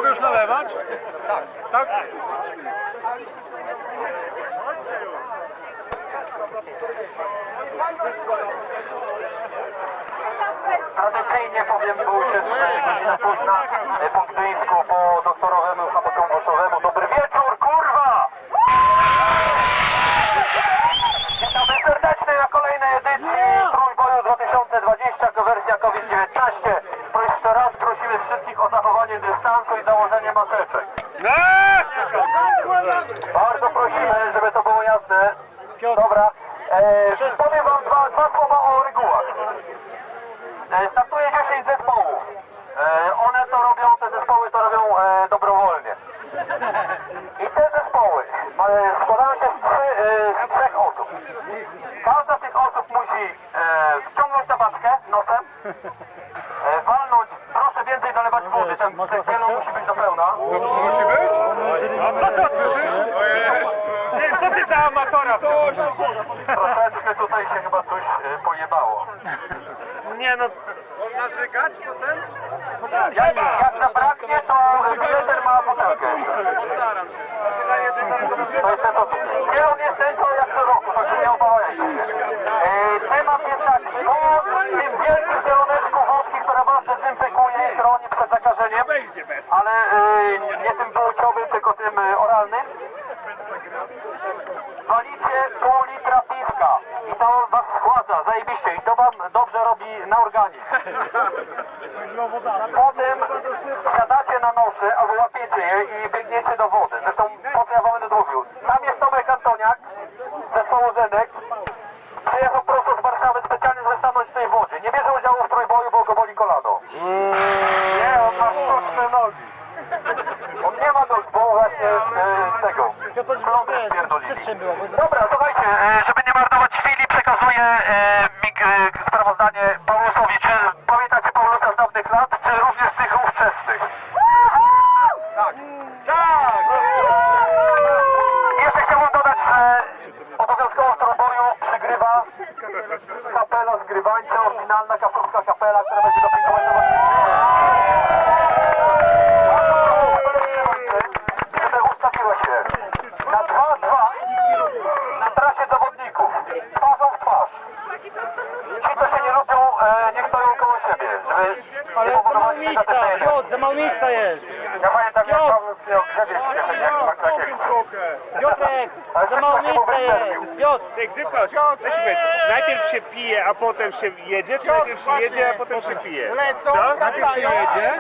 mogę już nalewać? Tak. Tak? Tradycyjnie powiem, bo już jest godzina późna, po Gdyńsku, po doktorowemu chabokombusowemu. Dobry wieczór, kurwa! Witamy serdecznie na kolejnej edycji Trójboju 2020, jako wersja COVID-19. Jeszcze raz prosimy wszystkich o zachowanie dystansu i założenie maseczek. Bardzo prosimy, żeby to było jasne. Dobra. Powiem wam dwa słowa o regułach. Startuje 10 zespołów. One to robią, te zespoły to robią dobrowolnie. I te zespoły składają się z trzech osób. Każda z tych osób musi wciągnąć tabaczkę nosem, walnąć, proszę więcej dolewać wody, ten wielo musi być do pełna. Musi być? A co to słyszysz? Nie, co ty za amatora? Troszeczkę tutaj się chyba coś pojebało. Nie no. Można żygać potem? Jak zabraknie, to bileter ma butelkę. Postaram się. To jest ten sposób. Nie, on jest ten, co jak co roku, także nie obawiajcie się. Temat jest taki, po tym wielkim zieloneczku wódki, która was dezynfekuje i chroni przed zakażeniem, ale nie tym płciowym, tylko tym oralnym, walicie pół litra piwka i to was schładza, zajebiście, i to wam dobrze robi na organizm. Potem siadacie na nosze albo łapiecie je i biegniecie do wody. Zresztą po co ja wam będę mówił. Tam jest Tomek Antoniak z zespołu Zenek. Przyjechał prosto z Warszawy specjalnie, żeby stanąć w tej wodzie. Nie bierze udziału w trójboju, bo go boli kolano. Nie, on ma sztuczne nogi. On nie ma nóg, bo właśnie tego klątry spierdolili. Dobra, słuchajcie, żeby nie marnować chwili, przekazuję sprawozdanie Paulusowi. Czy pamiętacie Paulusa z dawnych lat, czy również tych ówczesnych? Tak. Tak! Jeszcze chciałbym dodać, że obowiązkowo w trójboju przygrywa kapela z Grywańca, oryginalna kaszubska kapela, która będzie dopingować do żeby ustawiła się na 2-2 na trasie zawodników, twarzą w twarz. Ci, co się nie lubią, niech stoją koło siebie, żeby Ale nie za mało powodowali miejsca, Piotr, za mało miejsca jest. Ja pamiętam, jak Paweł miał grzebieć tak takiego. Piotrek, za mało miejsca jest. Piotr, Ty, Grzybkoś, weź powiedz, najpierw się pije, a potem się jedzie, czy najpierw się jedzie, a potem się pije? lecą, Co? najpierw się jedzie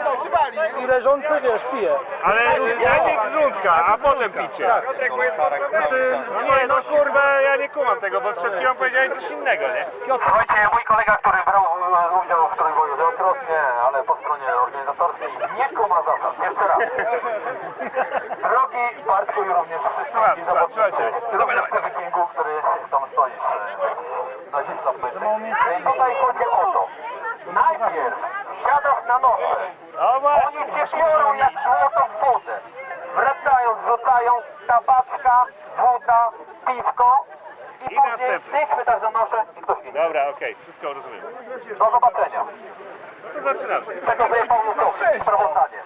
i leżący, wiesz, pije. Ale najpierw rundka, a potem picie. Tak. Znaczy, nie, no kurwa, ja nie kumam tego, bo przed chwilą powiedziałeś coś innego, nie? Słuchajcie, mój kolega, który brał udział w trójboju wielokrotnie, ale po stronie organizatorskiej, nie kuma zasad. Jeszcze raz. Drogi Bartku i również wszystkich zawodnicy, również ty Wikingu, który tam stoisz, nazista w myśli. Tutaj chodzi o to. Najpierw siadasz na nosze. No właśnie. Oni cię biorą jak złoto w wodę. Wracają, rzucają tabaczka, woda, piwko i później następny. ty chwytasz za nosze i ktoś inny. Dobra, okej, wszystko rozumiem. Do zobaczenia. No to zaczynamy. Przekazuję Paulusowi sprawozdanie.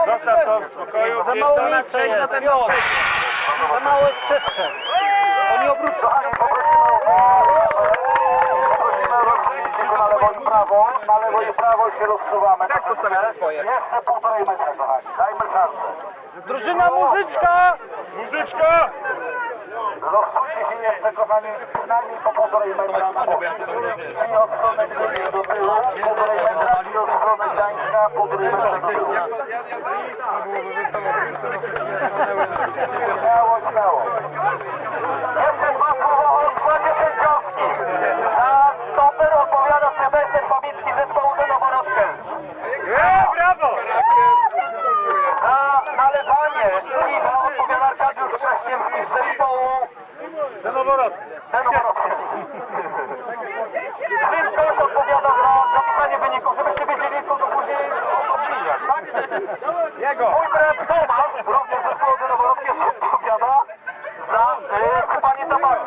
Zostaw to w spokoju. Za mało miejsca jest, Piotr. Za mało jest przestrzeń. Oni obrócą. Kochani, poprosimy rozdzielić go na lewo i prawo. Na lewo i prawo się rozsuwamy. Tak postawimy swoje. Jeszcze 1,5 metra, kochani. Dajmy szansę. Drużyna muzyczka! Muzyczka! Rozsujcie się jeszcze, kochani, przynajmniej po 1,5 metra na bok. Czyli od strony Gdyni do tyłu, 1,5 metra, czyli od strony Gdańska, 1,5 metra do tyłu. Śmiało, śmiało. Jeszcze dwa słowa o składzie sędziowskim. Za stoper odpowiada Sylwester Babicki z zespołu do Noworodkę. Brawo! Za nalewanie piwa odpowiada Arkadiusz Krześniewski z zespołu Do Noworodka. Więc też odpowiada za zapisanie wyników, żebyście wiedzieli, co to później opiniać, tak? Mój brat Tomasz, również ze zespołu do Noworodki, odpowiada za sypanie tabaku.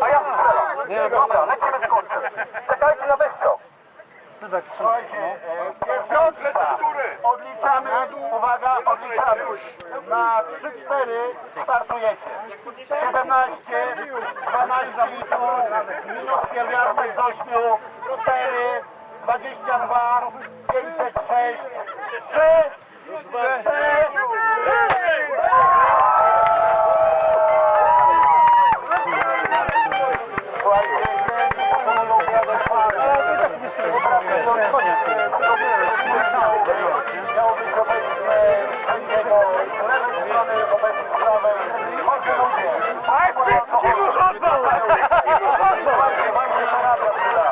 A ja strzelam. Dobra, lecimy z końcem. Czekajcie na wystrzał. tak Słuchajcie, piątka. Odliczamy, uwaga, odliczamy. Na 3-4 startujecie. 17, 12 minus pierwiastek z 8, 4, 22, 506, 3, 4, miało być obecnie sędziego z lewej strony, obecnie z prawej. Chodźcie ludzie. Słuchajcie, wam się terapia przyda.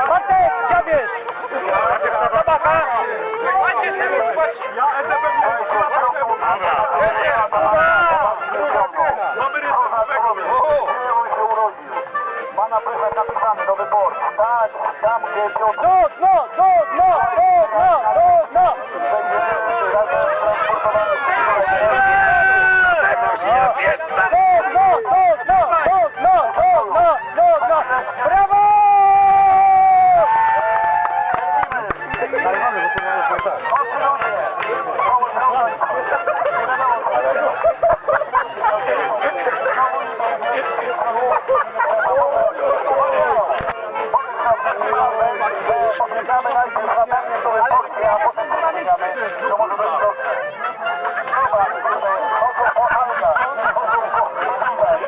Bartek, dziabiesz! Zabaka! Ja EDB ma na plecach napisane do wyboru. Tak, tam gdzie Piotr No! będzie razem transportowany. Brawo! Chodźcie ludzie. Podbiegamy najpierw na pewnie do wyborcy, a potem podbiegamy, to może być dobrze. Dobra, chodzą po halkach, chodzą po chwilach.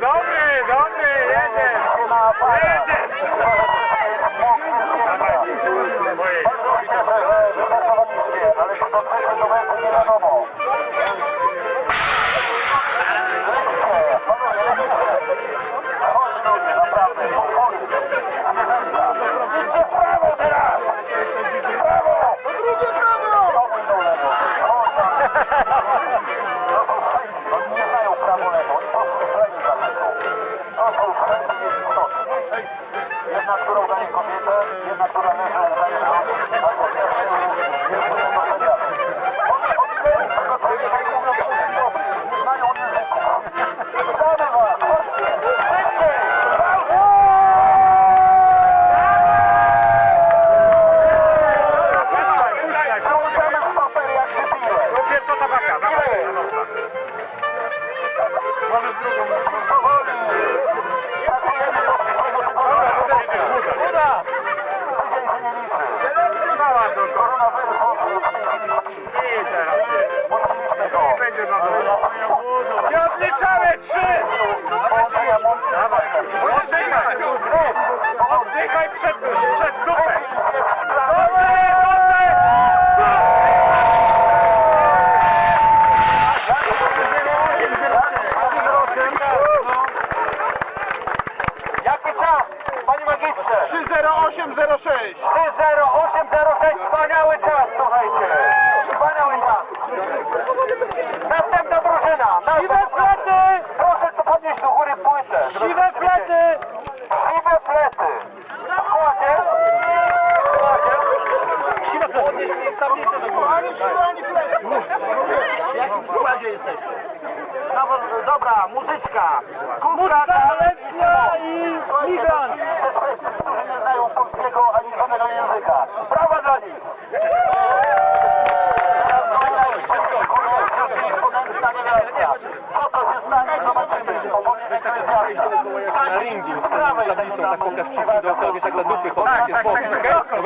Dobry, jedzie! Ale to dotrzemy do mety nie wiadomo. Chodź ludzie, naprawdę, idźcie w prawo teraz! W prawo! Drugie prawo! Znowu idą lewo. To są szczęści, oni nie znają prawo-lewo, oni po prostu szleni zachodzą. To są szczęści istotne. Jedna, która udaje kobietę, jedna, która leży, udaje żonę. Albo pierwszy, jest do przedziału. Oni tego człowieka i mówią, że jest dobry, nie znają języka. Witamy was, chodźcie, szybciej! Przełączamy w stoper jak wypiję. Pierwsza tabaka, dawaj. Mamy drugą. Powoli. Pracujemy do przyszłego tygodnia. Uda! Tydzień się nie liczy. Koronawirus. I teraz Mogliśmy go. będzie na dole. Nie odliczamy! 3! Oddychaj! Oddychaj przez dupę! Jaki czas, panie magistrze? 30806! 30806, wspaniały czas, słuchajcie. Wspaniały czas. Następna drużyna. Siwe flety! Proszę tu podnieść do góry płytę. Siwe flety! Siwe flety. Słuchajcie? Siwe flety! Podnieś mi tablicę do góry. Ani siły, ani flety! W jakim składzie jesteście? Dobra, muzyczka. Lekcja i migrant! Którzy nie znają polskiego ani żadnego języka. Brawa dla nich! Teraz kolejna imponentna niewiasta. Co to się stanie, zobaczymy. Opowiem ekstresjasta. Na ringu, z tablicą, tak pokaż wszystkim dookoła, wiesz, jak dla dupy chodzi, jest spokój. Dobra?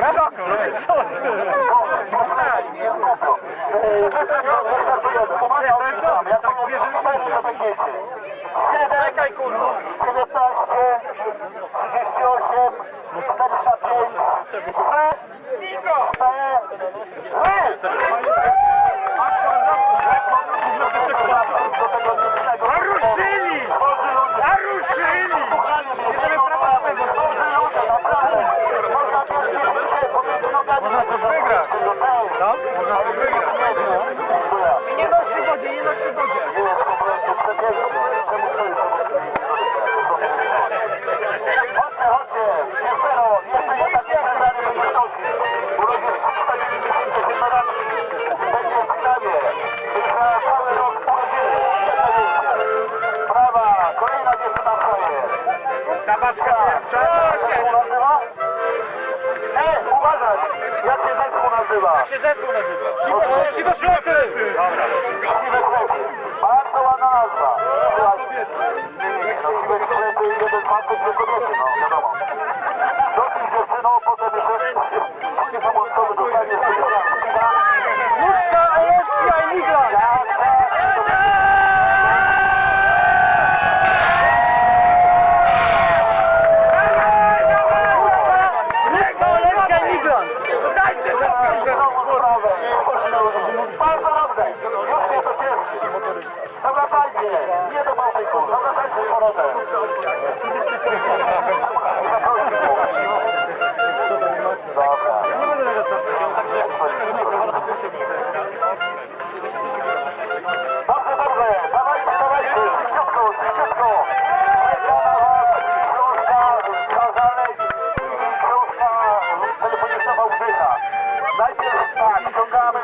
Czekaj, kurwa. 19, 38, 405, 4, Naruszyli! Naruszyli! Można coś wygrać. Co? Można coś wygrać. Nie noście w wodzie, nie noście w wodzie. Chodźcie, jeszcze jedna impreza będzie sztosi. Urodził 390 jednoratki. Będzie w Krawie. Już na cały rok urodziny. Brawa, kolejna dziewczyna swoje. Tabaczka pierwsza. Jak się nazywa? Uważać! Jak się zespół nazywa? Jak się zespół nazywa? Siwe Flety! Dobra. Siwe Flety. Bardzo ładna nazwa. Siwe Flety, jeden facet, dwie kobiety, no wiadomo. Dosyć dziewczyną, potem jeszcze później samotkowy dostanie Nóżka, Olekcja i Migla. Olekcja i Migla. Dajcie sprawę. Bardzo dobrze. Już mnie to cieszy. Zawracajcie. Nie do Bałtyku. Zawracajcie z powrotem. Dobra. Dobrze, dobrze. Dawajcie, dawajcie. Szybciutko, szybciutko. Czeka na was książka skazanej. Książka telefoniczna Wałbrzycha. Najpierw tak, ściągamy.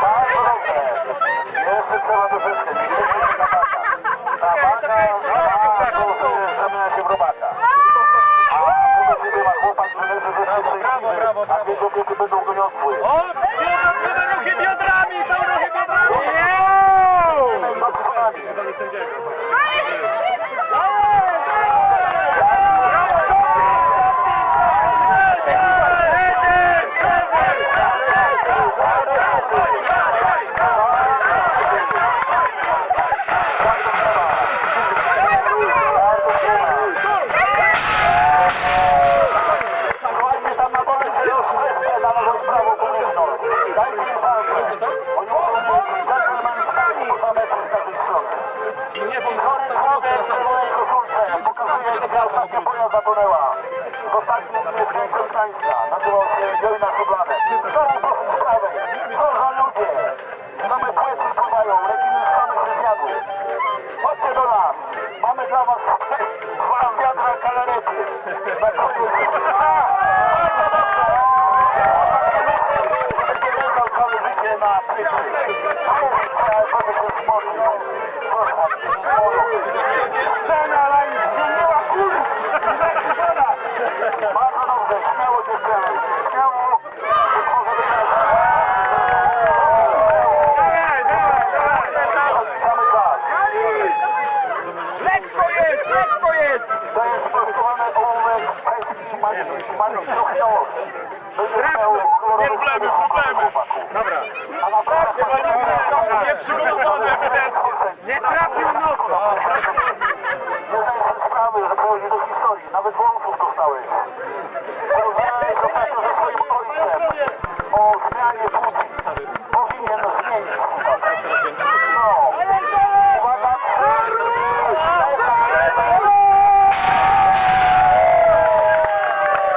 Bardzo dobrze. Jeszcze trzeba troszeczkę. Tabaka, zamienia się w robaka. A tego ciebie ma chłopak, że leży ze szczyty, a dwie kobiety będą doniosły. Ruchy biodrami, są ruchy biodrami. Słuchajcie, tam na dole się rozszerzy na nową sprawą publiczną. Dajcie im szansę. Oni muszą mieć dżentelmenskimi parametry z każdej strony. Chory człowiek w czerwonej koszulce pokazuje, że ostatnia boja zatonęła. W ostatnim dniu pięknym tańca nazywał się Jojna Szublane. Co dosyć sprawy? Co za ludzie? Same płetwy pływają, rekiny same się zjadły. Chodźcie do nas. Mamy dla was 2 wiadra kalarety. Na koniec. Będzie leżał całe życie na pryczy. Proszę się smutnić. Scena live zmieniła kurs. Bardzo dobrze, śmiało dziewczyny. Śmiało. Lekko jest. To jest sprostowany ołówek kwestii Marii Truchniałowi. Będzie miał kolorowy Dobra. A naprawdę Nie przygotowany ewidentnie. Nie trafił nosa. nie zdajesz sobie sprawy, że dochodzi do historii. Nawet wąsów dostałeś. Zrozumiałeś to tak, że swoim ojcem o zmianie płci powinien zmienić. No. Uwaga.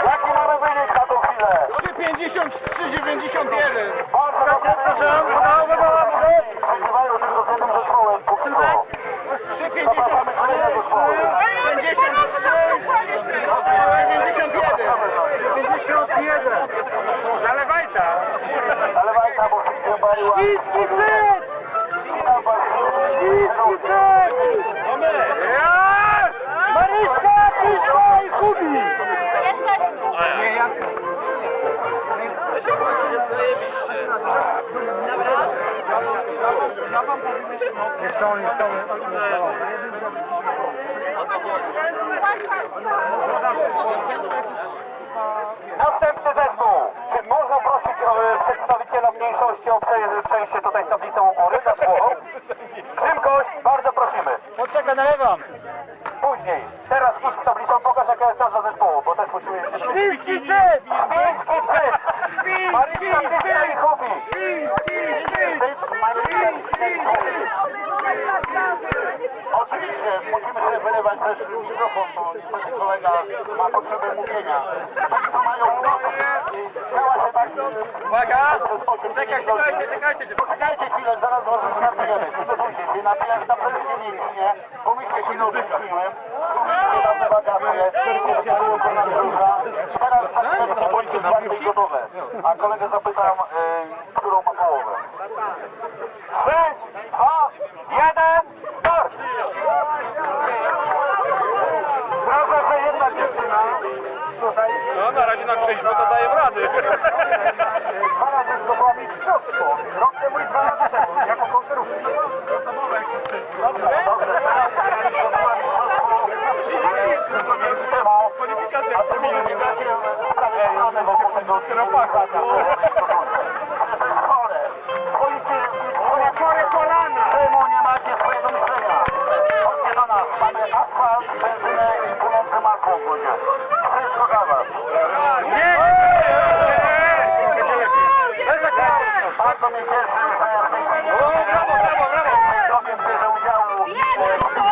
Jaki mamy wynik na tą chwilę? 3,53,91. Bardzo dobrze. Przegrywają tylko z jednym zespołem. Póki co. 91. Zalewajta. Nalewajta, bo się bariła. Śliski chleb! Śliski chleb! Maryśka, Kryszka i Kubi! Jesteśmy. Następny zespół. Czy można prosić przedstawiciela mniejszości o przejście tutaj z tablicą u góry na głową? Grzymkoś, bardzo prosimy. Poczekaj, nalewam. Później. Teraz idź z tablicą, pokaż jaka jest nazwa zespołu, bo też musimy jeszcze... Śliski chleb! Świński Cyt! Maryśka, Kryszka i Kubi! Oczywiście musimy sobie wyrywać też mikrofon, bo niestety kolega ma potrzebę mówienia. Państwo mają głos. Działa się tak... Uwaga! Czekajcie. Poczekajcie chwilę, zaraz was wystartujemy. Przygotujcie się, na tyle tam też się mieliście. Pomyślcie chwilę o tym filmem. Pomyślcie tam te wakacje. Teraz za chwileczkę bądźcie zwarte i gotowe. A kolegę zapytam, którą ma połowę. 3, 2, 1, start! Prawda, że jedna dziewczyna tutaj No na razie na krześle to daję rady. 2 razy zdobyła mistrzostwo. Rok temu i 2 razy temu, jako konkurentów. Dobrze, teraz zdobyła mistrzostwo. A co mi wygracie prawie stronę wokół tego chore. Chore kolana. Czemu nie macie swojego myślenia? Chodźcie do nas. Mamy asfalt, benzynę i płynące masło w wodzie. Wszystko dla was. Bardzo mnie cieszy, że w tej chwili sobie bierze udziału w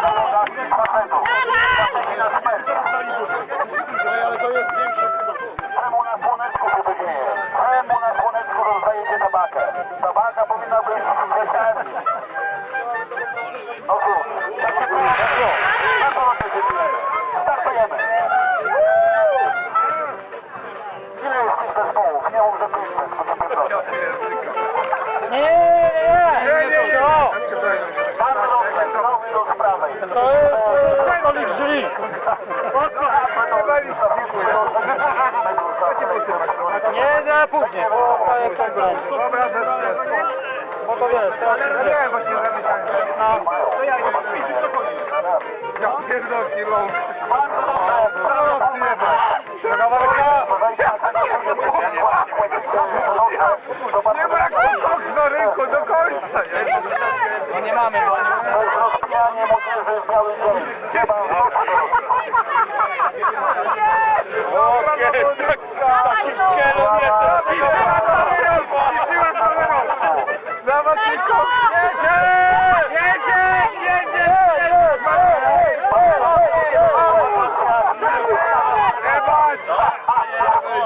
zawodach facetów. Faceci na śmierć. Czemu na słoneczku się to dzieje? Czemu na słoneczku rozdajecie tabakę? Tabaka powinna być w armii. No cóż, tak się czujemy. Na to się czujemy. Startujemy. Ile jest tych zespołów? Nie mów, że 500, to sobie proszę. Bardzo dobrze, zdrowy do sprawy. To jest stolik drzwi. Nie, za później, bo to jest konkurent. Dobra, bez stresu. Bo to wiesz, teraz jest wiesz. Nie, właśnie zamieszanie. To ja idę. Ja pierdolki rąk. Bardzo dobrze, brawo, przyjebać. Droga walka. Nie brakuje koks na rynku do końca. No nie mamy. To jest rozpijanie młodzieży w biały dzień. Trzeba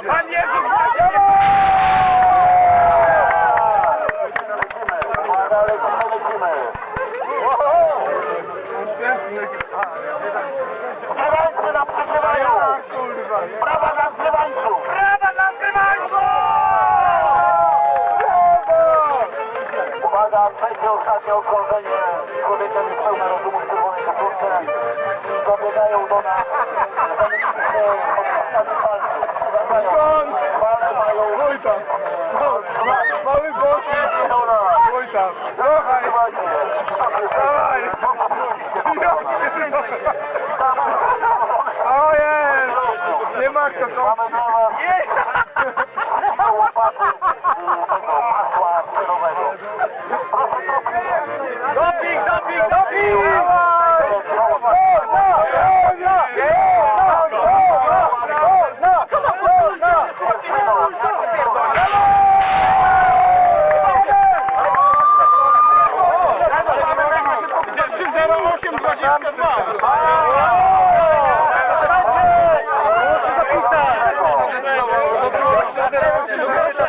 Pan Jezus! lecimy. Zgrywańcy nam przegrywają. Brawa dla zgrywańców. Brawa dla zgrywańców! Uwaga, trzecie, ostatnie okrążenie. Człowieka niespełna rozumu w czerwonej koszulce. Dobiegają do nas. Zamieniliśmy odciskami palców. Chwale mają... Mały gości. Oj tam. Dawaj. Dawaj. Ojej. Nie ma kto kończyć. Łopaty tego masła serowego. Proszę Doping, doping, doping!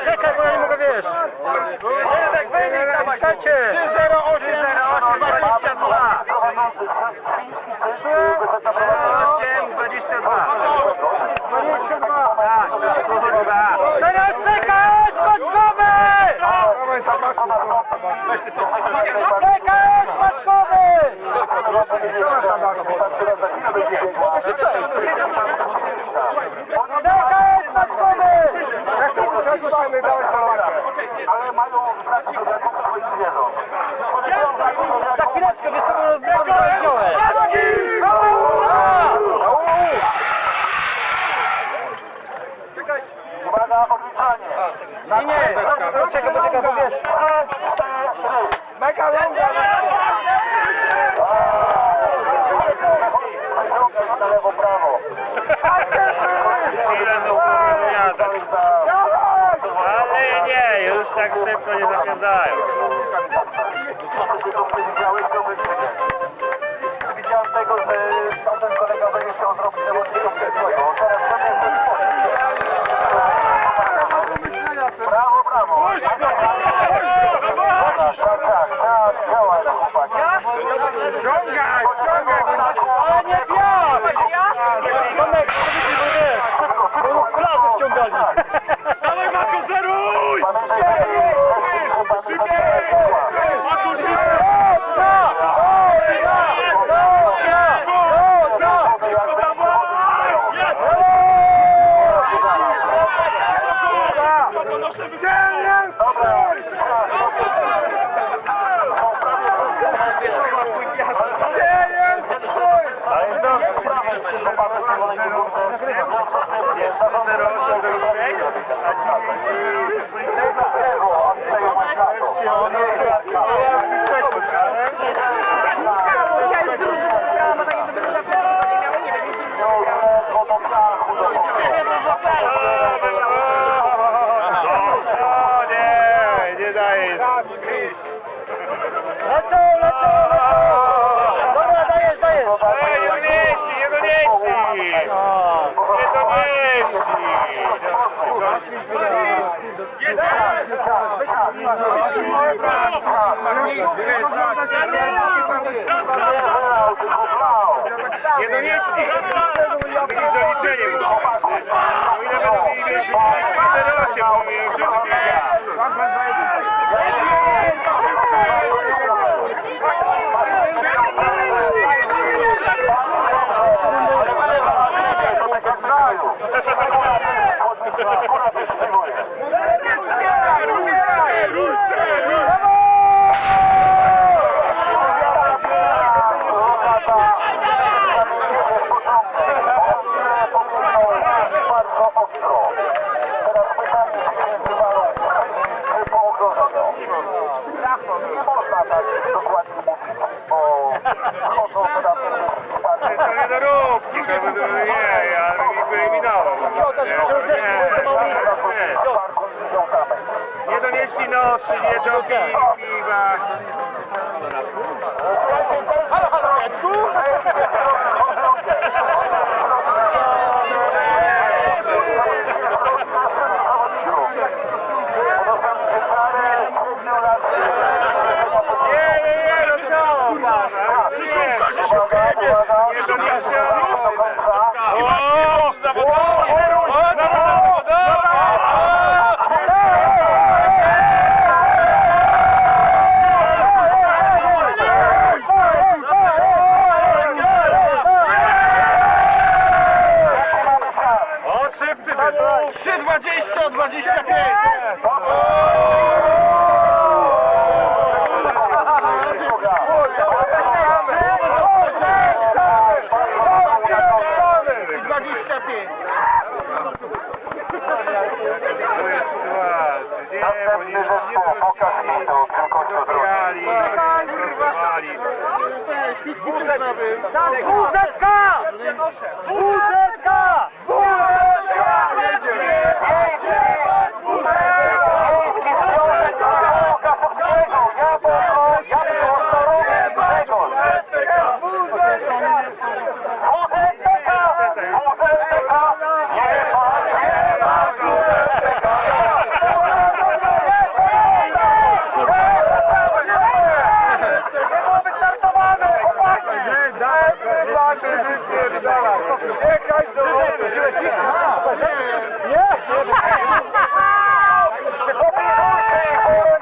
Czekaj, bo ja nie mogę wiesz. Wynik, wynik, dawaj, trzecie. 30822. 22. Teraz PKS Paczkowy! PKS Paczkowy! PKS Paczkowy! Ale mają znaki do zakupy swoich zwierząt. Za chwileczkę, wiesz co, bo wziąłem. Uwaga, odliczanie. Nie, poczekaj, bo wiesz. Mega longa. Przeciągać na lewo, prawo. Ale nie, już tak szybko nie zapędzają. Widziałem tego, że tamten kolega będzie chciał zrobić zawodnikom swojego. Teraz to nie jest Kulawy wciągali. Dawaj, Mako, zeruj! Nie dajesz. Lecą! Dobra, dajesz! Nie donieśli! Nie donieśli! Nie donieśli! Jakieś doliczenie musi być. O ile będą mieli więcej, to 4-8, bo mieli szybkie. Nie można tak dokładnie mówić, bo chodzą To nie doróbki, to nie, ja ich wyeliminowałem. Nie donieśli noszy, jedzonki, piwa. Nie, no co? Nie donieśli. O, szybcy będą. 3,20, 25! Następny zespół, pokaż mi to, tylko co zrobić.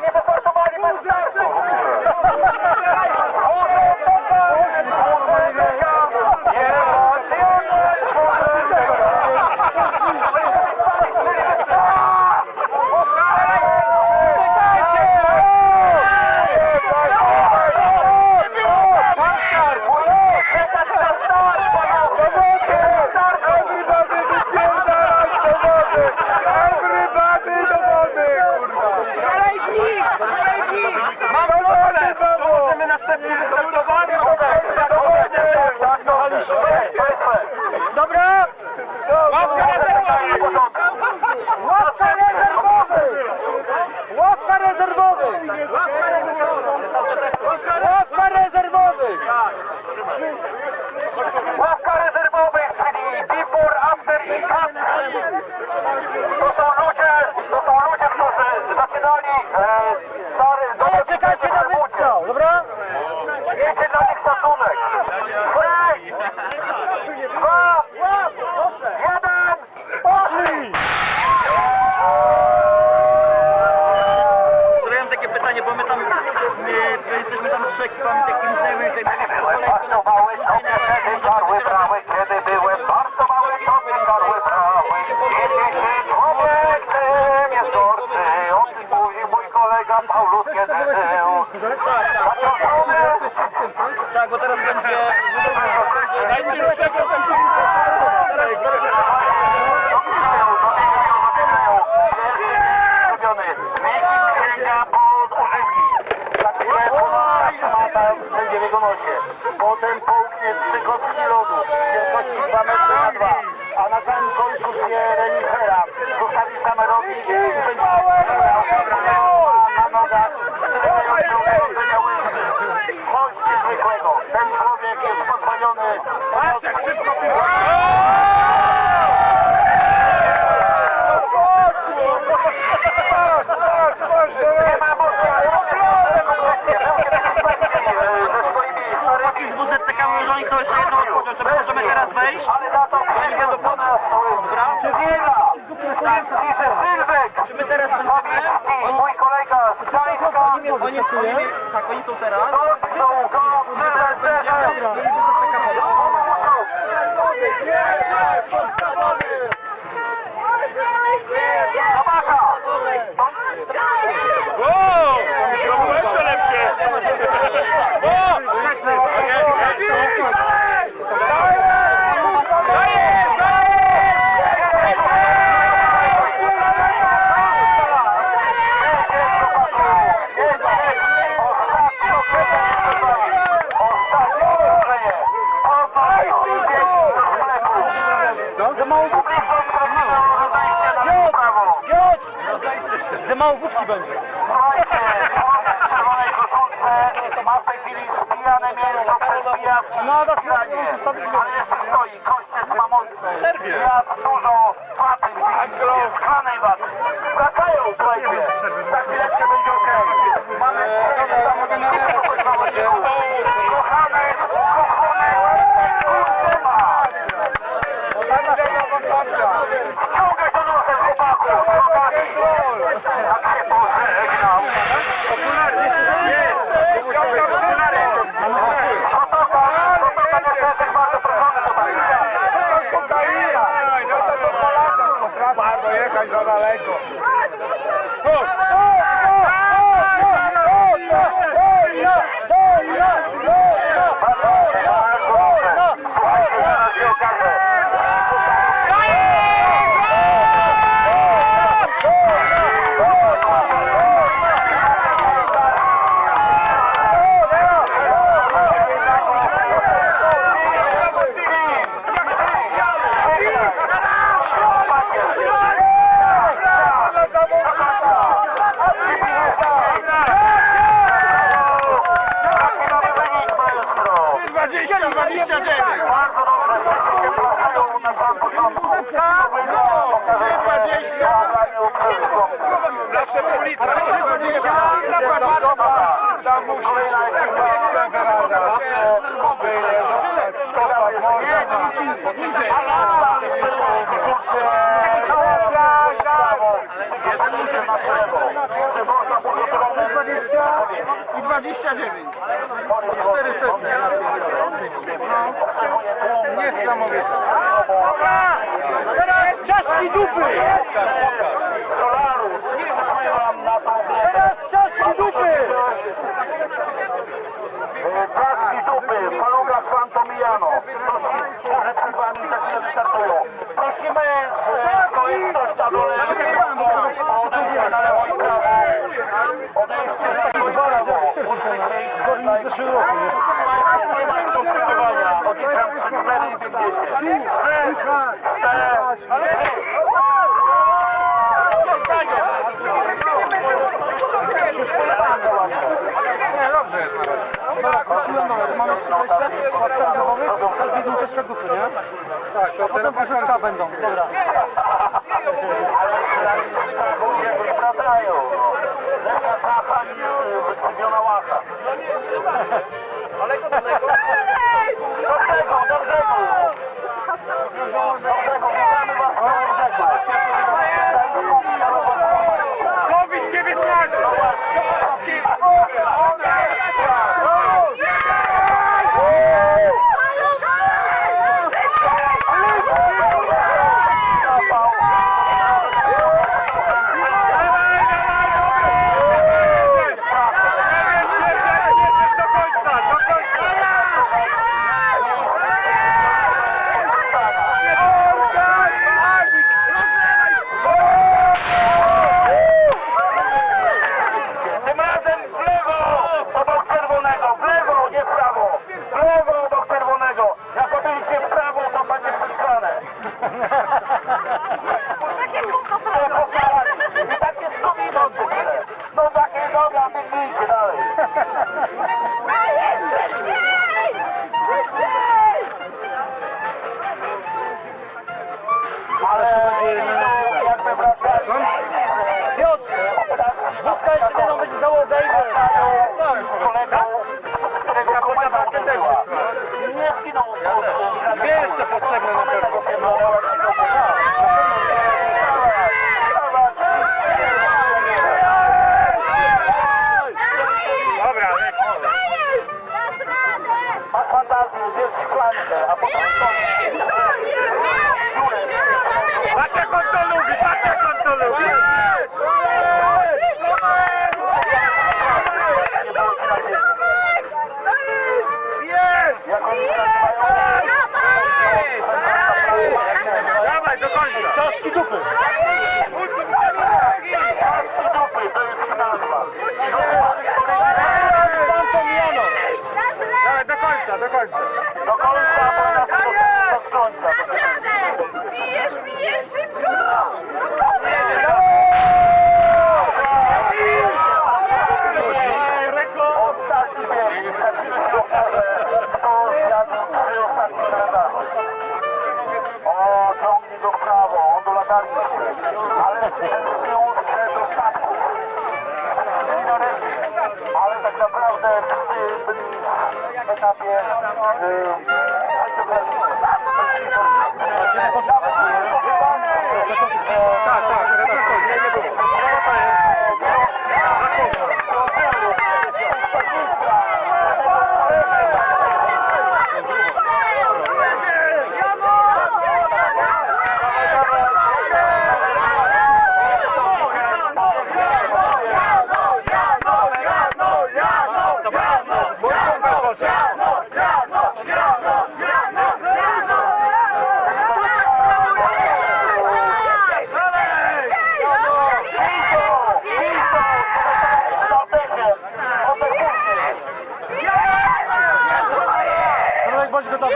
Nie wystartowali bez startu! Dobra! Ławka rezerwowych! Ławka rezerwowych! Ławka rezerwowych, czyli before, after i cut. To są ludzie, którzy zaczynali stary... Ale czekajcie na wystrzał, dobra? Miejcie dla nich szacunek. 3, 2, karły brały. Jeśli człowiek tym jest gorszy, o tym mówi mój kolega Paulus Gedeon. Tak, bo teraz będzie... Najbliższego Sięga pod używki. Za chwilę szmata będzie w jego nosie. Potem połknie 3 kostki lodu wielkości 2 metry na 2. A na samym końcu 2 renifera. Zostawi samerowi i będzie na nogach przylewającą urodzenia łyży. Coś niezwykłego. Ten człowiek jest pozbawiony. Patrz jak szybko Nie ma mocy, ale Z WZTK mówią, że oni chcą jeszcze jedną odpocząć, czy możemy teraz wejść? ale za to przyjdzie do pana Czywiela! Tak, pisze Sylwek! Czy my teraz będziemy? Mój kolega z Czańska! Tak, oni są teraz. Dotknął go Sylwesterem! Zabacha! O! To jeszcze lepsze! O! Za mało wódki będzie. Słuchajcie, człowiek w czerwonej koszulce ma w tej chwili spijane mięso przez pijawki. Ale jeszcze stoi, kościec ma mocny. Pijawk dużo waty, szklanej waty. Wracają, słuchajcie. Za chwileczkę będzie okej. Mamy kochane, kurde ma. Ciągaj to nosem, chłopaku. Tak się pożegnam. Bardzo jechać za daleko. Bardzo dobrze, wszyscy się wracają na sam początku. Zawsze pół litra. Tam musi I 29. 400. Niesamowite. Teraz czaszki dupy! Dolarów. Przypływam na tą Teraz czaszki dupy! Czaszki dupy, paluga Fantomijano. To ci, którzy przed wami za chwilę wystartują. Prosimy z kolejność na dole, o odejście na lewo i prawo. Odejście na lewo i prawo. Muszę miejsce tutaj. Nie ma skomplikowania. Odliczam 3, 4 i biegniecie. 3, 4. Mamy 3 podstawowych, teraz biegną czaszka dupy, nie? Tak, to potem początka będą. Dobra. Ale ludzie wracają. Lepsza czacha niż wykrzywiona łacha. Daleko, daleko. Do brzegu, do brzegu! Do brzegu, witamy was na brzegu. COVID-19! No właśnie. ale jakby wracali Piotr, wózka jeszcze będą być załogę i z kolegą, z którego komanda uczyła. Nie zginął Dwie jeszcze potrzebne na pewno. Dobra, Masz fantazję, zjedz szklankę, a potem patrz jak on to lubi, patrz jak on to lubi. jak oni Dawaj, do końca. czaszki dupy. dupy, to jest ich nazwa. Pan pomijano. Dawaj, do końca, do końca. Do końca, bo nas do końca. Pijesz szybko! Ostatni bieg, trafimy się okaże, kto zjadł 3 ostatnie radary. O, ciągnie go w prawo, on do latarni, ale z tyłu do statku. Czyli na ręce, ale tak naprawdę w etapie Tak, tak, nie było. Tomek, bądź gotowy.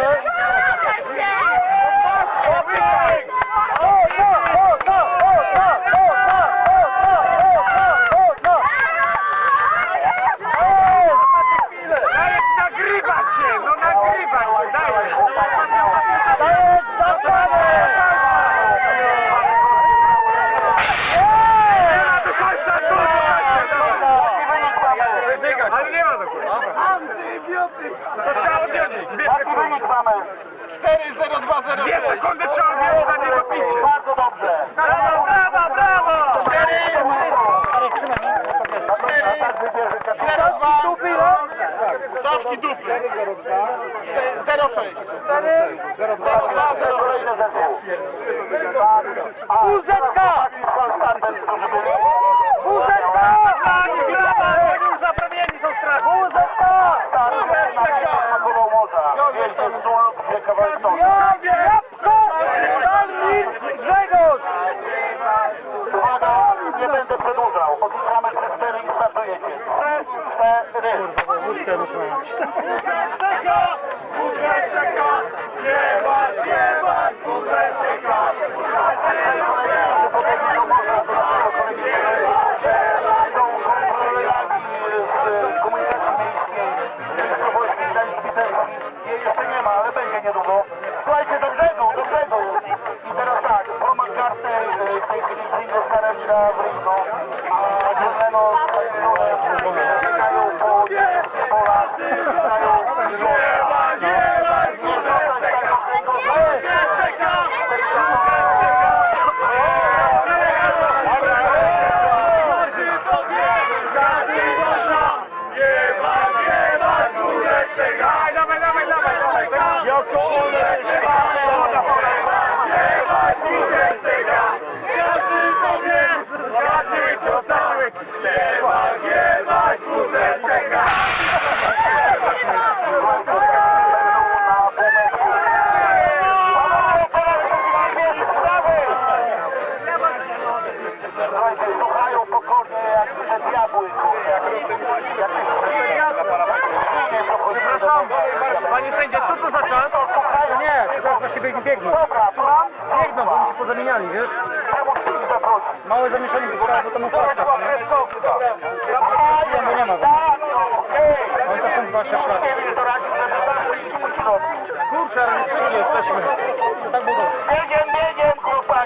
Dajesz nagrywać się, no nagrywać się, dajesz. Nie ma do końca, tu, ale nie ma do końca. Antybiotyk. To trzeba odjąć. Jaki wynik mamy? 4-0-2-0. 2 sekundy trzeba odjąć za niedopicie. Bardzo dobrze. Brawo, brawo, brawo! Czaszki dupy, no? Czaszki dupy. 0-6. Kolejny zespół. WZK! WZK! Oni już zapewnieni są strasznie. WZK! Grzegorz! Uwaga, nie będę przedłużał. Odliczamy 3-4 i startujecie. 3-4. Wódkę muszę mieć. Są kontrolerami z komunikacji miejskiej, miejscowości Gdańsk-Biterski. Jej jeszcze nie ma, ale będzie niedługo. Słuchajcie, do brzegu, do brzegu. I teraz tak, Roman Carter w tej chwili z Ringo Staremina w Ringo, a John Lennon z Tańcole biegają po polach, Dawaj, dawaj, dawaj, dawaj, dawaj. Jako one Słuchajcie, słuchają pokornie jak te diabły, Panie sędzio, co to za czas? Nie, to właśnie biegną. Dobra, plan? Biegną, bo oni się pozamieniali, wiesz? Czemu ich zaprosić? Małe zamieszanie wystało, bo to mu płaszcza, nie? Nie, bo nie ma. On to są 20 lat. Kurczę, ale nie jesteśmy. Tak było. Biegiem, biegiem, chłopaki!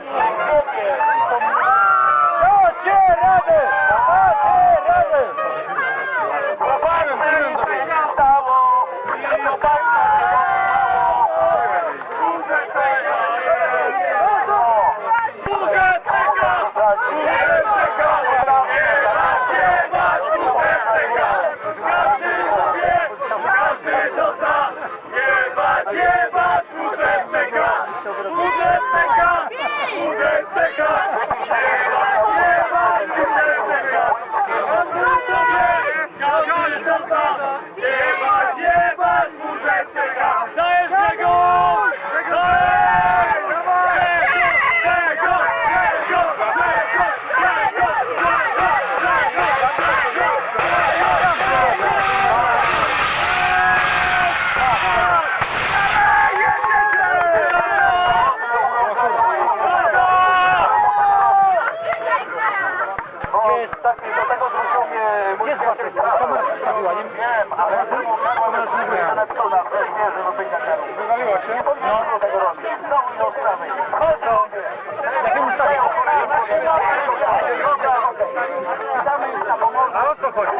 A o co chodzi?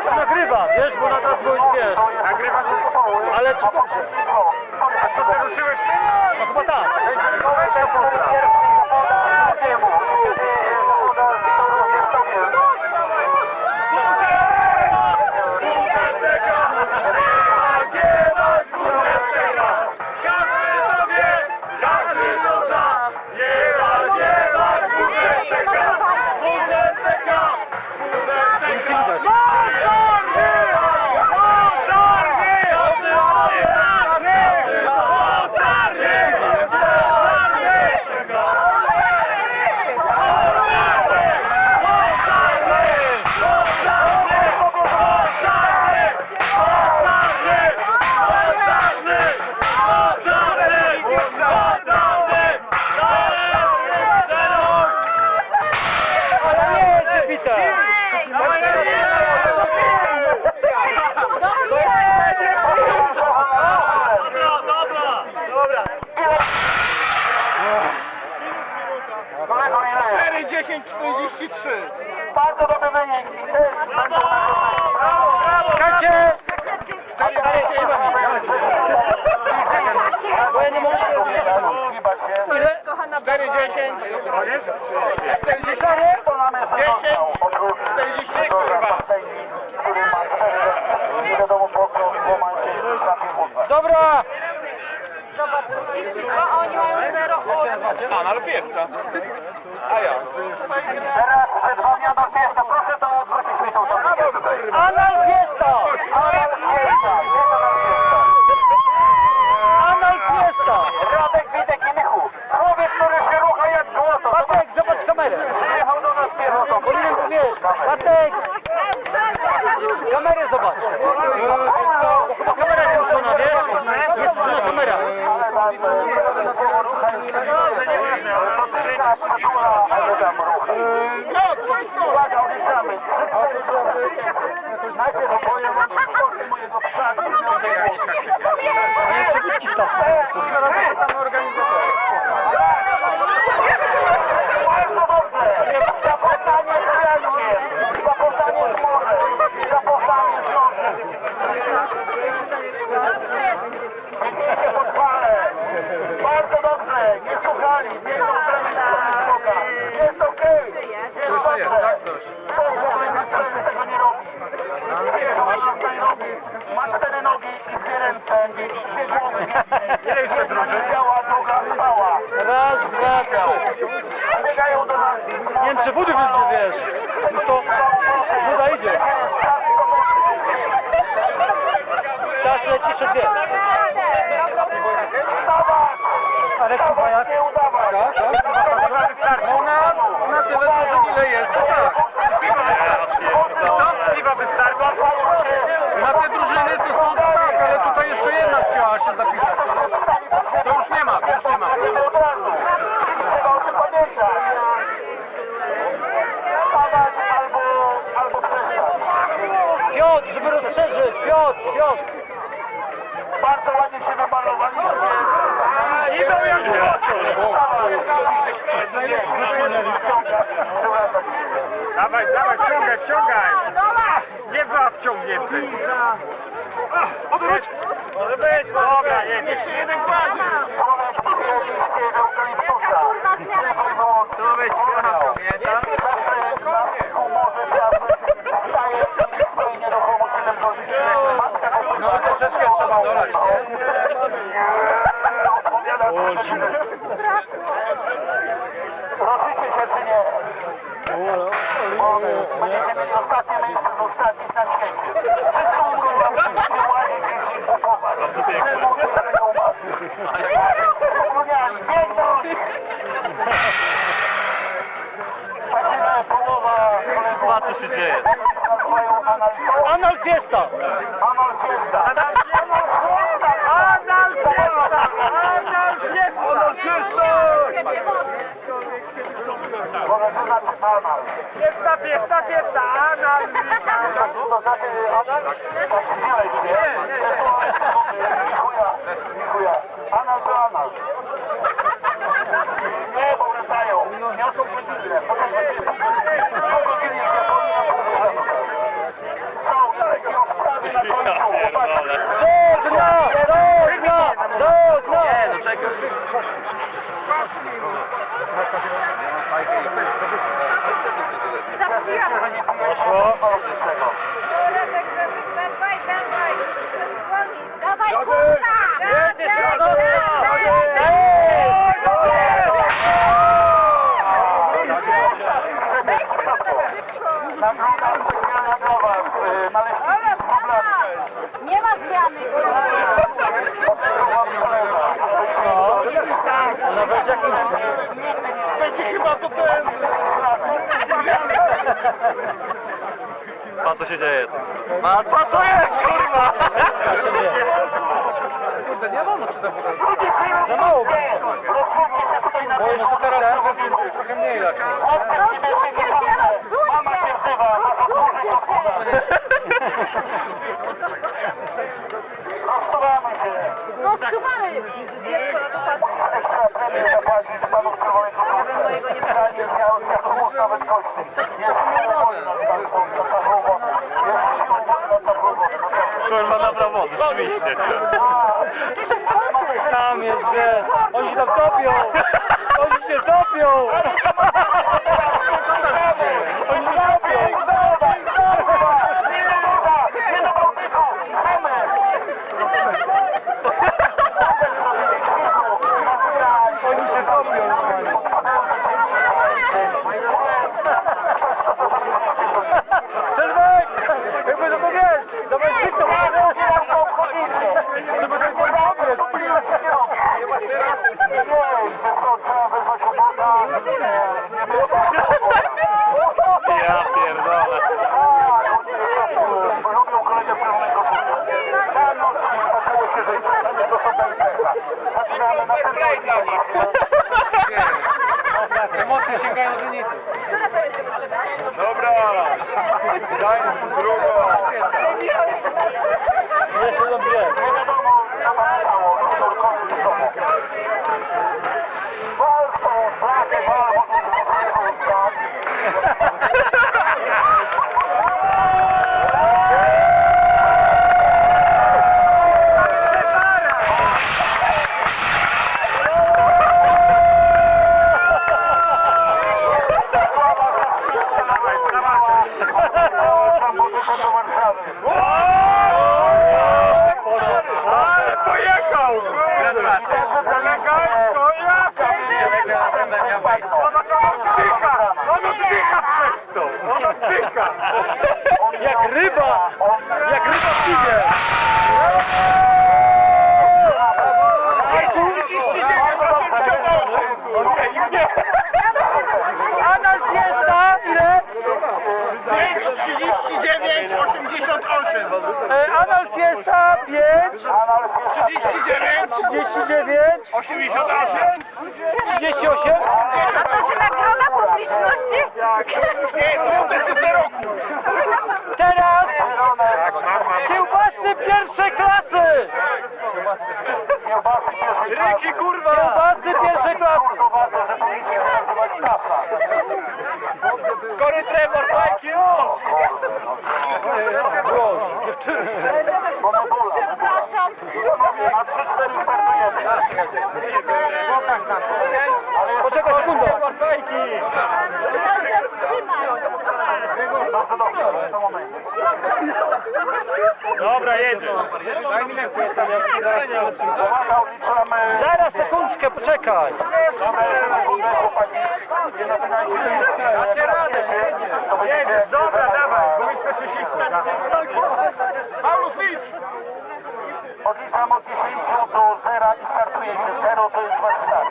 To nagrywa, wiesz, bo na teraz byłeś, wiesz. Nagrywasz? Ale czy dobrze? A co ty ruszyłeś tym? No chyba tak. Bardzo dobry wynik. Kacie! Bo ja nie mogę Ile? 4,10. 44? 10? 40 kurwa. Nie wiadomo po co łamać się trafił w Dobra! Zobacz, a oni mają 0,8. Ale fiesta. A ja. Teraz przed wami Adolf Fiesta. Proszę to odwrócić mi tą tablicę tutaj. Anal Fiesta! Adolf Fiesta. Jest Adolf Fiesta. Anal Fiesta! Radek, Witek i Michu. Człowiek, który się rucha jak złoto. Bartek, zobacz kamerę. Przyjechał do nas pierwotą. Bo nie wiem, wiesz, Bartek! Kamerę zobacz! Bo chyba kamera jest ruszona, wiesz? Jest ruszona kamera. Ale tam było rucha już ale tam rucha. Uwaga, uliczamy. Najpierw opowiem wam historię mojego psa, który miał Nie, przebudki staw. Tam organizator. Bardzo dobrze! Zapoznanie z Jankiem, zapoznanie z morzem, zapoznanie z nożem. Widzicie pod falę. Bardzo dobrze, nie słuchali, nie są Boga. Jest okej, jest dobrze. Dobrze, tego nie robi. Ma 4 nogi i 2 ręce i 2 głowy. Jedna nie działa, druga spała. Raz, dwa, trzy. Biegają do nas. Nie wiem, czy wody będzie, wiesz. No to woda idzie. Teraz leci jeszcze dwie. Arek, chyba jak? Nie udawać. Ona tyle może ile jest, to tak. Co? Piwa wystarczy? Na te drużyny to są tak, ale tutaj jeszcze jedna chciała się zapisać. To już nie ma, to już nie ma. Od razu. Trzeba o tym pamiętać. Stawać albo przestać. Piotr, żeby rozszerzyć, Piotr. Bardzo ładnie się wymalowaliście. Idą jak złoto. Dawaj, wciągaj. Nie dwa wciągnięty. Odwróć. Może być, dobra, niech się jeden kładzie. To być, pamiętam. No troszeczkę trzeba dolać, nie? Ruszycie się czy nie? Bo będziecie mieli ostatnie miejsce z ostatnich na świecie. Wszyscy umrą, musicie łazić i się kupować. Czemu tego umarli? Zatrudniali, biegną! Właściwie połowa kolegów. Co się dzieje? Nazywają analizą. Anal Fiesta! Anal Fiesta. Może to znaczy anal. Fiesta, anal. To znaczy anal? Zaśmiałeś się. Dziękuję. Anal to anal. Poszło. Dawaj, kurwa! Nagroda specjalna dla Was. Naleśniki z bublami. Nie ma zmiany, kurwa. Od tego Wam kolega. Nawet jakimś... Będzie chyba to ten. Pa, co się dzieje? Pa co jest, kurwa? Kurde, nie wolno czy to potem... Za mało. Rozchodźcie się tutaj na Bo jeszcze wierzchu. teraz trochę mniej jak... Rozsudźcie się, Mama się wzywa. rozsudźcie się! Rozsuwamy się. Rozsuwamy dziecko na to patrzy. Ekstra premię zapłacić Panów Czerwonej Koszulce. Zdanie zjadł nawet gości. Jest siła wody na taką wodę. Jest siła wody na taką wodę. Kurwa, dobra woda, oczywiście. Tam jest, że... Oni się tam topią! Oni się topią! Oni się topią! Oni się topią! Czerwek! Jakby to wiesz! Dawaj szybko! Żeby to było dobre! Ja pierdolę. Lubią kolegę Czerwonego Koszulka. Dawno zaczęło się żyć. To są Belgresa. Zaczynamy na ten Emocje sięgają zenity. Dobra. Daj drugą. Jeszcze tam dwie. Nie wiadomo, co tam stało. Koniec w domu. Polską, blachę, do Warszawy. Ale pojechał! Elegancko, ja On oddycha przez to! On oddycha! Jak ryba! Jak ryba w piwie! Anas jest na ile? 39, 88! Anal Fiesta 5, 39, 39, 88! 38. A to się nagroda publiczności? Nie, złote cyferoku! Teraz Tak, mam. kiełbasy pierwszej klasy! Kiełbasy pierwszej klasy. Ryki, kurwa! Kiełbasy pierwszej klasy! Uważam, że powinniście się nazywać kasa. Kory Trevor, fajki, o! Boże, dziewczyny! Mamy bóla. Przepraszam. Panowie, na 3-4 startujemy. Pokaż nam. Ale jeszcze Poczekaj sekundę. Fajki! Proszę wstrzymać. Bardzo dobrze, w tym momencie. Dobra, jedziesz. Daj mi lekko, jest tam jak Uwaga, uliczamy. Zaraz, sekundkę, poczekaj. Dobra, sekundę, chłopaki. Nie napinajcie się. Dacie radę, To będziecie... Jedziesz, dobra, dawaj, bo my chcesz się siknąć. Paulus, licz! Odliczam od 10 do 0 i startujecie. 0 to jest wasz start.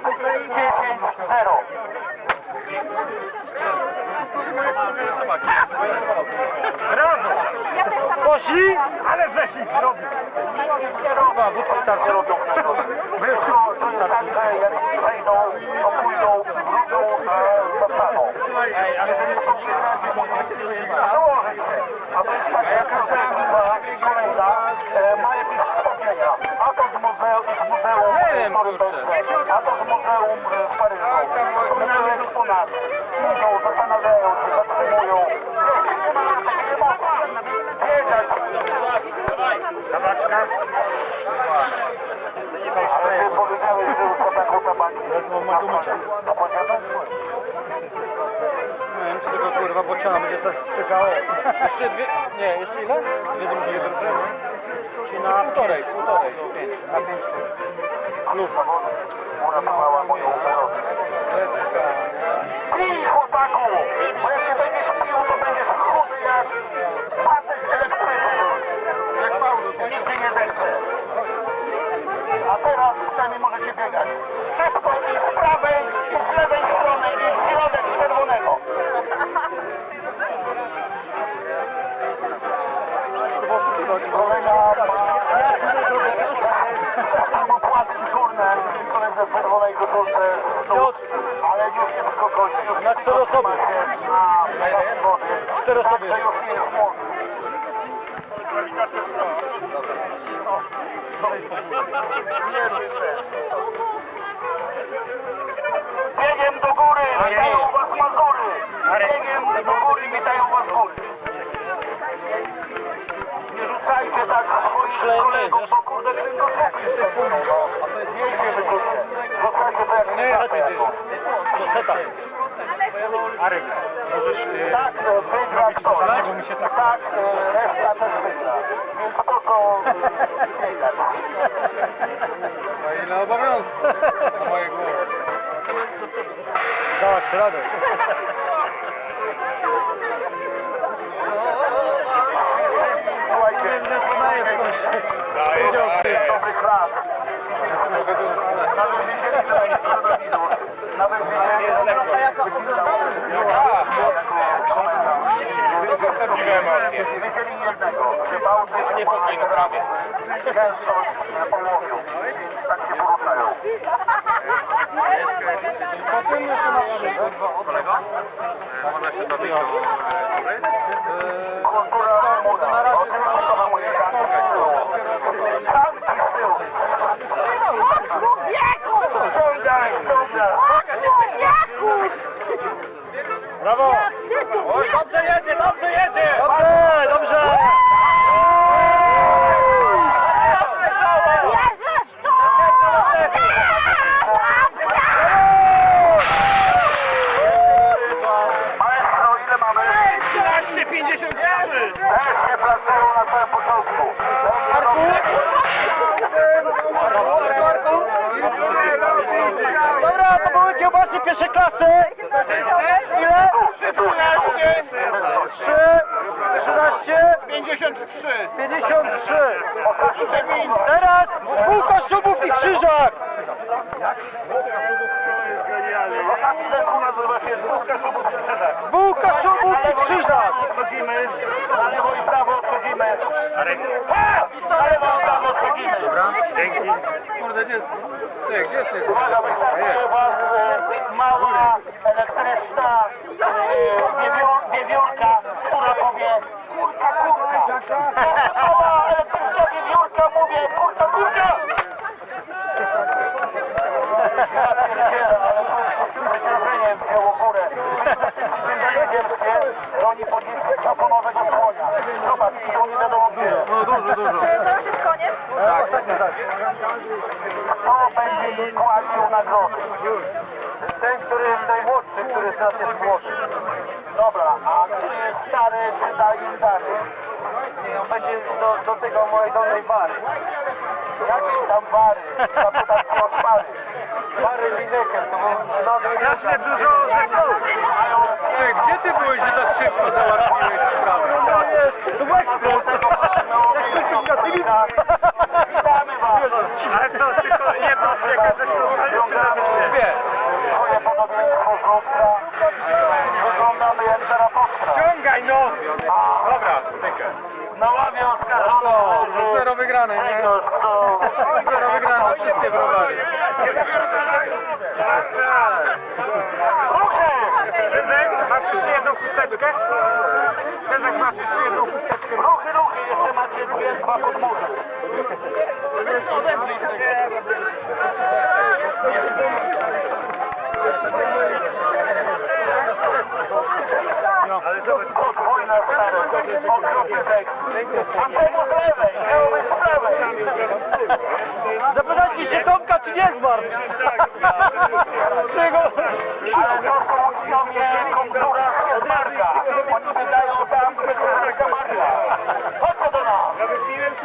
10, 0. Brawo! Ja też sama. Poszli? Ale żeś ich zrobił. Kierowa, wystarczy robią tego. To jest tak, że jak przejdą, to pójdą drugą zasadą. Ej, ale Założyć się. A to jest tak, jak każda ekipa, kolejna, ma jakieś wspomnienia. A to z muzeum, Nie wiem, kurczę. a to z muzeum w Paryżu. Wspomniały eksponaty. Idą, zastanawiają się, zatrzymują. Nie ma takiej emocji. Biegać. Zobaczka. Ale ty powiedziałeś, że już to tak chłopa Wezmą Magumicza. Nie wiem, czy tego kurwa bociana będzie coś stykało. Jeszcze dwie, nie, jeszcze ile? Dwie drużyny. Czy na półtorej, 5. Na 5. Plus. Uratowała moją przyrodę. Pij, chłopaku! Bo jak nie będziesz pił, to będziesz chudy jak patyk elektryczny. Jak Paulus, to nic się nie zechce. A teraz przynajmniej możecie biegać. Szybko i z prawej, i z lewej strony, i w środek czerwonego. Kolega ma płacy skórne, koledze w czerwonej koszulce, ale już nie tylko gość, już Na 4 osoby. na wody. 4 osoby Także jeszcze. już nie jest młody. Nie rób się. Biegiem do góry, witają was Mazury. Biegiem do góry, witają was góry. Nie rzucajcie tak swoich kolegów, bo kurde kręgosłupy z tej puli. Nie rzucajcie. Rzucajcie to jak szatę jakąś. Seta. Arek, możesz... Tak, wygra ktoś. bo mi się tak... Tak, reszta też wygra. Więc po co biegać? No i na obowiązku. Na mojej głowie. Dałaś radę. Słuchajcie, dobry klas. Nawet widzieli, że nawet widzieli, Prawdziwe emocje. Wiedzieli jednego, że Bałtyk nie pomaga prawie. Gęstość ołowiu. Tak się poruszają. Potem jeszcze na przykład. Ona się bawi. Kultura mura. Oczywiście to hamuje tanki z tyłu. Tanki z tyłu. Człowieku! Ciągaj, ciągaj. Człowieku! Brawo! Ty tu Oj, dobrze jedzie, dobrze jedzie! Dobrze, dobrze! Bierzesz to! Maestro, ile mamy? 13,53! Też się placują na samym początku. Dobra, to były kiełbasy pierwszej klasy. Ile? 3, 13, 53! 53. Teraz dwóch ślubów i krzyżak. Ostatni zespół nazywa się Dwóch Kaszubów i Krzyżak. Dwóch kaszubów i krzyżak. Odchodzimy, na lewo i prawo odchodzimy. Na lewo i prawo odchodzimy. Dzięki. Kurde, gdzie jest? Nie, gdzie jest? Uwaga, wystartuje was mała, elektryczna wiewiórka, która powie kurka, kurka. Mała, elektryczna wiewiórka mówi kurka, kurka. Ja pierdzielę, ale przeciążenie wzięło górę. Wydaje ziemskie, że oni podnieśli mikrofonowego słonia. Zobacz, idą nie wiadomo gdzie. No dużo. Czy to już jest koniec? Ostatnio, tak. Kto będzie jej płacił nagrody? Ten, który jest najmłodszy, który z nas jest młody. Dobra, a który jest stary, czy da im dary? Nie, on będzie dotykał mojej dolnej bary. Jakiej tam bary? Zapytać się o szpary. Bary Lineker, to był nowy... Strasznie dużo zespołów. Ej, gdzie ty byłeś, że tak szybko załatwiłeś sprawę? To jest, to był ekspres. Witamy was! Ale co, tylko jedno ścieka ze ślubem, czy nawet nie? Dwie. Swoje podobieństwo z Lubca. Wyglądamy jak Zaratostra. Ciągaj no! Dobra, stykę. Na ławie oskarżony leży... 0 wygrane, nie? Tego, co... 0 wygrane, wszystkie browary. Ruchy! Synek, masz jeszcze jedną chusteczkę? Synek, masz jeszcze jedną chusteczkę? Ruchy, ruchy! Jeszcze macie dwa podmurze. Ale zobacz, Podwójna stary. Okropny tekst. Antemu z lewej, miało być z prawej. Zapytajcie się Tomka, czy nie zmarł. Czego? Ale to są uczniowie kultura Marka. Oni wydają tam kultura Marka. Chodźcie do nas.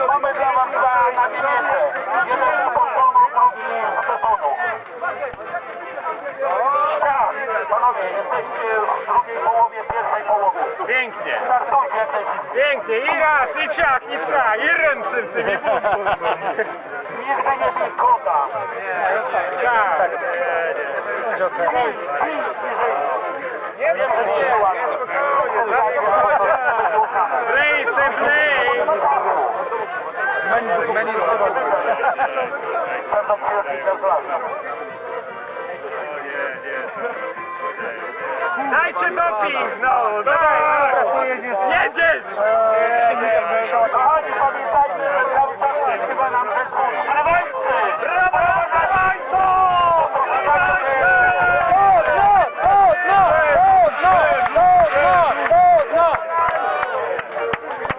Mamy dla was dwa nawiedzenie. Jeden z betonu, drugi z betonu. Tak, panowie, jesteście w drugiej połowie pierwszej połowy. Pięknie. Startujcie jak najszybciej. Pięknie. I raz, i ciach, i tra, i ręce w tym, i Nigdy nie bij kota. tak. Wiem, że nie jest łatwo. Play, say play. Pewno przyjaźń do plaży. Dajcie doping, no, dawaj. Jedziesz. Kochani, pamiętajcie, że cały czas przegrywa nam zespół Brawańcy! Brawo, Brawańco!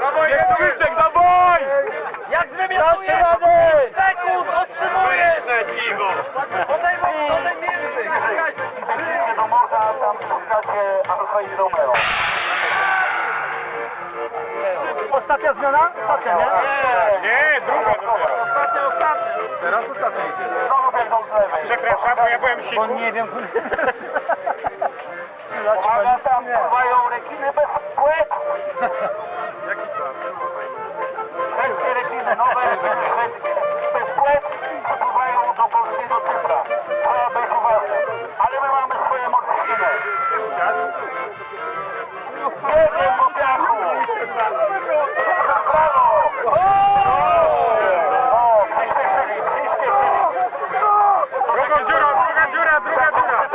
Dawaj, Jedwyczek, dawaj! Jak zwymiotujesz? Sekund otrzymujesz! Podaj między! Idziecie do morza, tam spotkacie Alfa i Romeo. Ostatnia zmiana? Ostatnia, nie? Nie, druga dopiero. Ostatnia. Teraz ostatni. Znowu będą z lewej. Przepraszam, bo ja byłem Bo siku. nie wiem. Uwaga, tam pływają rekiny bez płet. Szwedzkie rekiny, nowe rekiny szwedzkie bez płet przypływają do polskiego centra. Trzeba być uważnym. Ale my mamy swoje morskiny. Nie wiem, po piachu. Brawo! O, przyspieszyli. Drugą dziurą, druga dziura, druga dziura.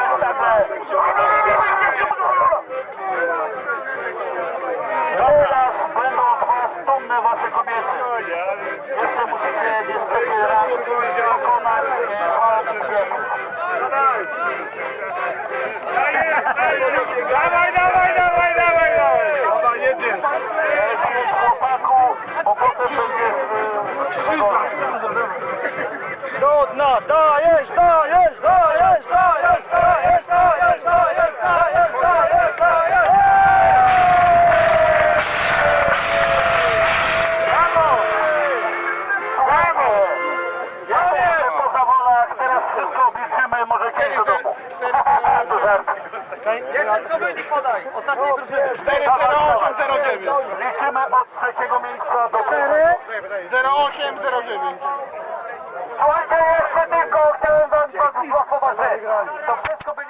Teraz będą z was dumne wasze kobiety. Jeszcze musicie niestety raz dokonać walki wieku. Dawaj, dawaj, dawaj, dawaj, dawaj. Dawaj, jedziesz. Jedź chłopaku, bo potem będziesz Do dna, dajesz! Brawo! Jesteście po zawodach, teraz wszystko obliczymy, możecie iść do domu. To żart. Jeszcze tylko wynik podaj! Ostatniej drużyny! 40809. Liczymy od trzeciego miejsca do 0809. Słuchajcie, jeszcze tylko chciałem wam dwa słowa rzec. To wszystko będzie